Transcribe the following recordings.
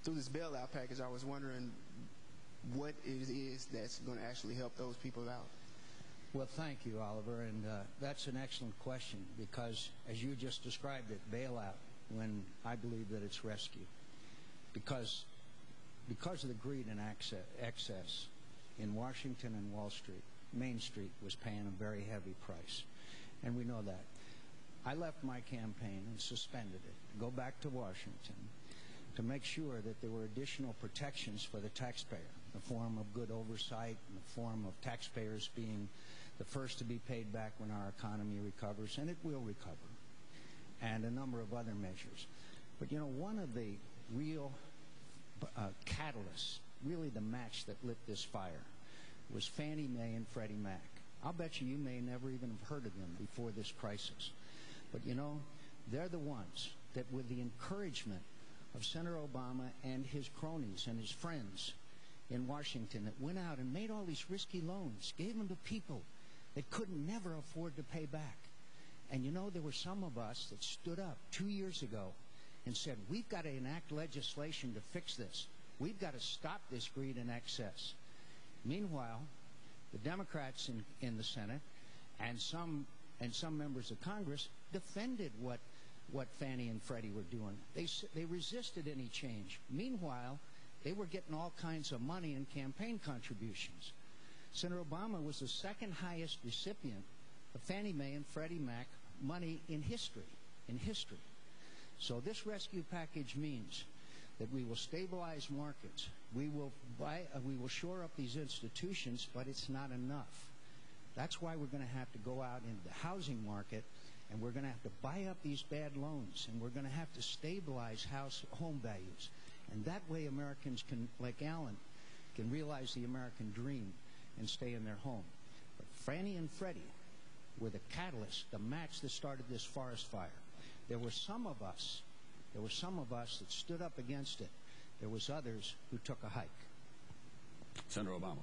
through this bailout package, I was wondering what it is that's going to actually help those people out. Well, thank you, Oliver, and that's an excellent question because, as you just described it, bailout, when I believe that it's rescue. Because of the greed and excess in Washington and Wall Street, Main Street was paying a very heavy price, and we know that. I left my campaign and suspended it to go back to Washington to make sure that there were additional protections for the taxpayer, in the form of good oversight, in the form of taxpayers being the first to be paid back when our economy recovers, and it will recover, and a number of other measures. But, you know, one of the real catalysts, really the match that lit this fire, was Fannie Mae and Freddie Mac. I'll bet you may never even have heard of them before this crisis. But, you know, they're the ones that, with the encouragement of Senator Obama and his cronies and his friends in Washington, that went out and made all these risky loans, gave them to people that could never afford to pay back. And, you know, there were some of us that stood up 2 years ago and said, we've got to enact legislation to fix this. We've got to stop this greed and excess. Meanwhile, the Democrats in the Senate and some members of Congress defended what Fannie and Freddie were doing. They resisted any change. Meanwhile, they were getting all kinds of money in campaign contributions. Senator Obama was the second highest recipient of Fannie Mae and Freddie Mac money in history. So this rescue package means that we will stabilize markets. We will shore up these institutions, but it's not enough. That's why we're going to have to go out into the housing market, and we're going to have to buy up these bad loans, and we're going to have to stabilize home values. And that way Americans can, like Alan, can realize the American dream and stay in their home. But Fannie and Freddie were the catalyst, the match that started this forest fire. There were some of us that stood up against it. There was others who took a hike. Senator Obama.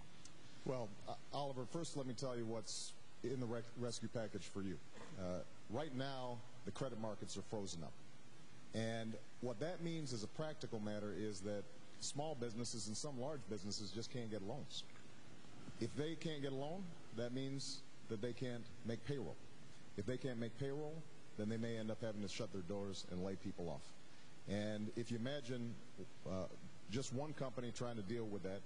Well, Oliver, first let me tell you what's in the rescue package for you. Right now, the credit markets are frozen up. And what that means as a practical matter is that small businesses and some large businesses just can't get loans. If they can't get a loan, that means that they can't make payroll. If they can't make payroll, then they may end up having to shut their doors and lay people off. And if you imagine just one company trying to deal with that,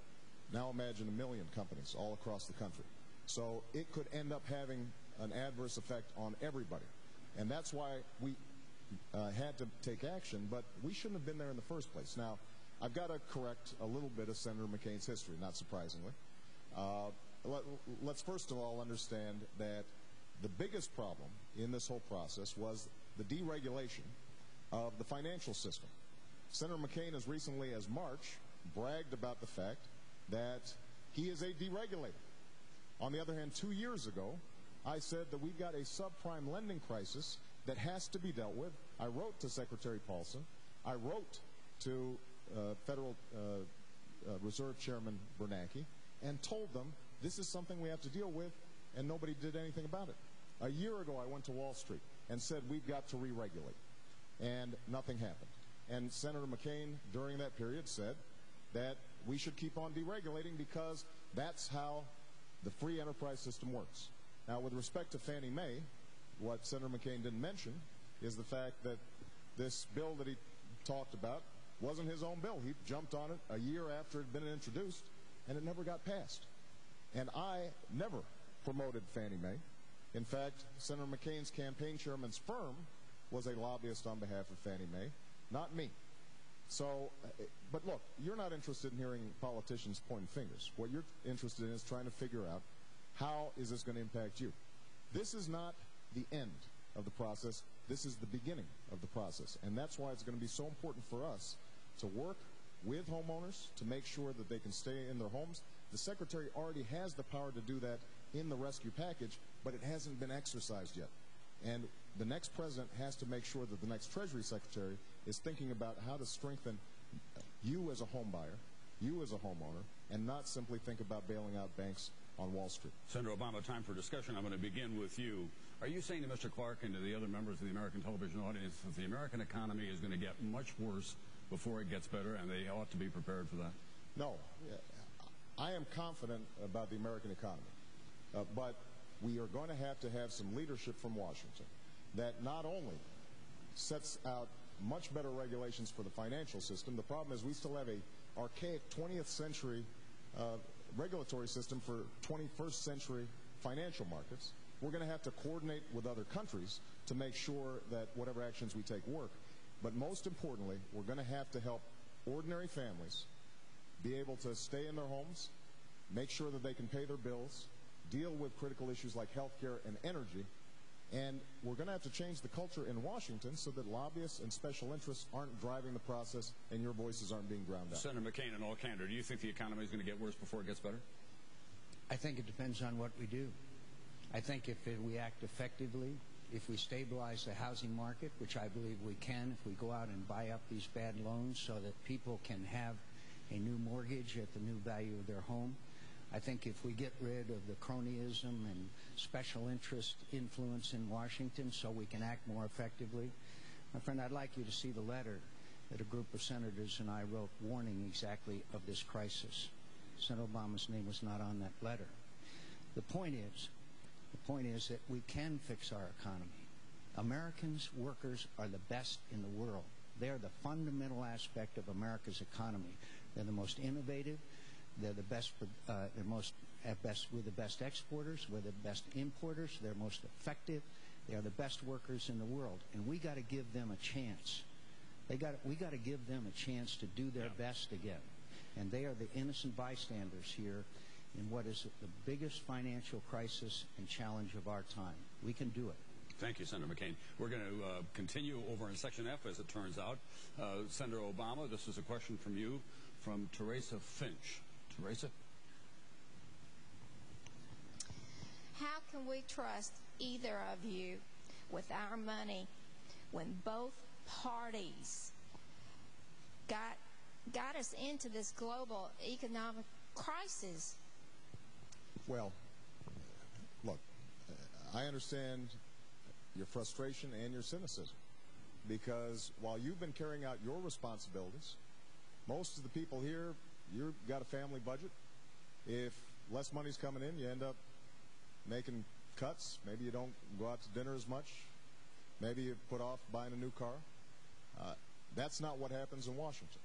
now imagine 1 million companies all across the country. So it could end up having an adverse effect on everybody. And that's why we had to take action, but we shouldn't have been there in the first place. Now, I've got to correct a little bit of Senator McCain's history, not surprisingly. Let's first of all understand that the biggest problem in this whole process was the deregulation of the financial system. Senator McCain, as recently as March, bragged about the fact that he is a deregulator. On the other hand, 2 years ago, I said that we've got a subprime lending crisis that has to be dealt with. I wrote to Secretary Paulson. I wrote to Federal Reserve Chairman Bernanke and told them this is something we have to deal with, and nobody did anything about it. A year ago, I went to Wall Street and said we've got to re-regulate, and nothing happened. And Senator McCain, during that period, said that we should keep on deregulating because that's how the free enterprise system works. Now, with respect to Fannie Mae, what Senator McCain didn't mention is the fact that this bill that he talked about wasn't his own bill. He jumped on it a year after it had been introduced, and it never got passed. And I never promoted Fannie Mae. In fact, Senator McCain's campaign chairman's firm was a lobbyist on behalf of Fannie Mae, not me. So, but look, you're not interested in hearing politicians pointing fingers. What you're interested in is trying to figure out how is this going to impact you. This is not the end of the process. This is the beginning of the process. And that's why it's going to be so important for us to work with homeowners to make sure that they can stay in their homes. The Secretary already has the power to do that in the rescue package, but it hasn't been exercised yet. And the next president has to make sure that the next Treasury Secretary is thinking about how to strengthen you as a home buyer, you as a homeowner, and not simply think about bailing out banks on Wall Street. Senator Obama, time for discussion. I'm going to begin with you. Are you saying to Mr. Clark and to the other members of the American television audience that the American economy is going to get much worse before it gets better, and they ought to be prepared for that? No. I am confident about the American economy. But we are going to have some leadership from Washington that not only sets out much better regulations for the financial system. The problem is we still have a archaic 20th century regulatory system for 21st century financial markets. We're going to have to coordinate with other countries to make sure that whatever actions we take work. But most importantly, we're going to have to help ordinary families be able to stay in their homes, make sure that they can pay their bills, deal with critical issues like health care and energy. And we're going to have to change the culture in Washington so that lobbyists and special interests aren't driving the process and your voices aren't being drowned out. Senator McCain, in all candor, do you think the economy is going to get worse before it gets better? I think it depends on what we do. I think if we act effectively, if we stabilize the housing market, which I believe we can, if we go out and buy up these bad loans so that people can have a new mortgage at the new value of their home. I think if we get rid of the cronyism and special interest influence in Washington so we can act more effectively. My friend, I'd like you to see the letter that a group of senators and I wrote warning exactly of this crisis. Senator Obama's name was not on that letter. The point is that we can fix our economy. Americans, workers, are the best in the world. They are the fundamental aspect of America's economy. They're the most innovative. They're the best. We're the best exporters. We're the best importers. They're most effective. They are the best workers in the world, and we got to give them a chance. We got to give them a chance to do their best again, and they are the innocent bystanders here in what is the biggest financial crisis and challenge of our time. We can do it. Thank you, Senator McCain. We're going to continue over in Section F, as it turns out. Senator Obama, this is a question from you, from Teresa Finch. Teresa? How can we trust either of you with our money when both parties got us into this global economic crisis? Well, look, I understand your frustration and your cynicism, because while you've been carrying out your responsibilities, most of the people here, you've got a family budget. If less money's coming in, you end up making cuts. Maybe you don't go out to dinner as much. Maybe you put off buying a new car. That's not what happens in Washington.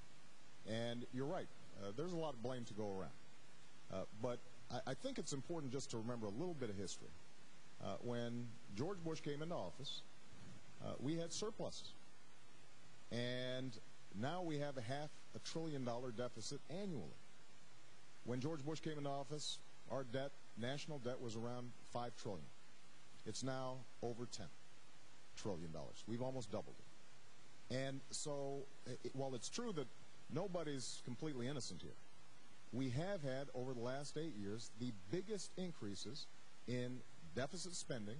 And you're right. There's a lot of blame to go around. But I think it's important just to remember a little bit of history. When George Bush came into office, we had surpluses. And now we have a $500 billion deficit annually. When George Bush came into office, our debt, national debt, was around $5 trillion. It's now over $10 trillion. We've almost doubled it. And so, while it's true that nobody's completely innocent here, we have had, over the last 8 years, the biggest increases in deficit spending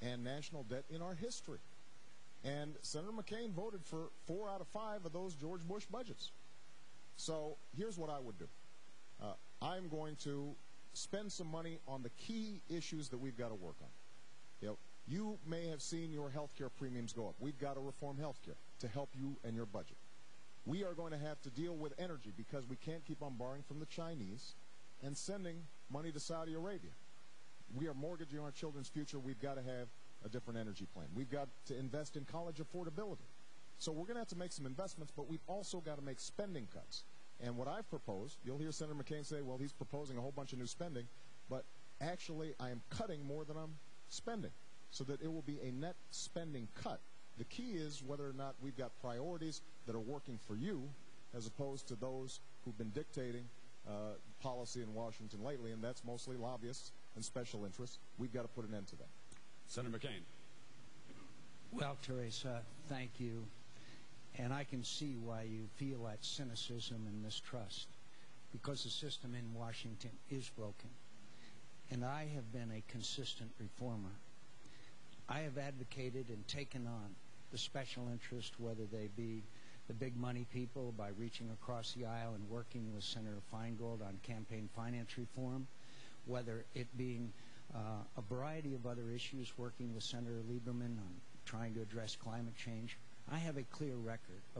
and national debt in our history. And Senator McCain voted for 4 out of 5 of those George Bush budgets. So here's what I would do. I'm going to spend some money on the key issues that we've got to work on. You may have seen your health care premiums go up. We've got to reform health care to help you and your budget. We are going to have to deal with energy because we can't keep on borrowing from the Chinese and sending money to Saudi Arabia. We are mortgaging our children's future. We've got to have a different energy plan. We've got to invest in college affordability. So we're going to have to make some investments, but we've also got to make spending cuts. And what I've proposed, you'll hear Senator McCain say, well, he's proposing a whole bunch of new spending, but actually I am cutting more than I'm spending so that it will be a net spending cut. The key is whether or not we've got priorities that are working for you as opposed to those who've been dictating policy in Washington lately, and that's mostly lobbyists and special interests. We've got to put an end to that. Senator McCain. Well, Teresa, thank you. And I can see why you feel that cynicism and mistrust, because the system in Washington is broken. And I have been a consistent reformer. I have advocated and taken on the special interest, whether they be the big money people, by reaching across the aisle and working with Senator Feingold on campaign finance reform, whether it being a variety of other issues, working with Senator Lieberman on trying to address climate change. I have a clear record of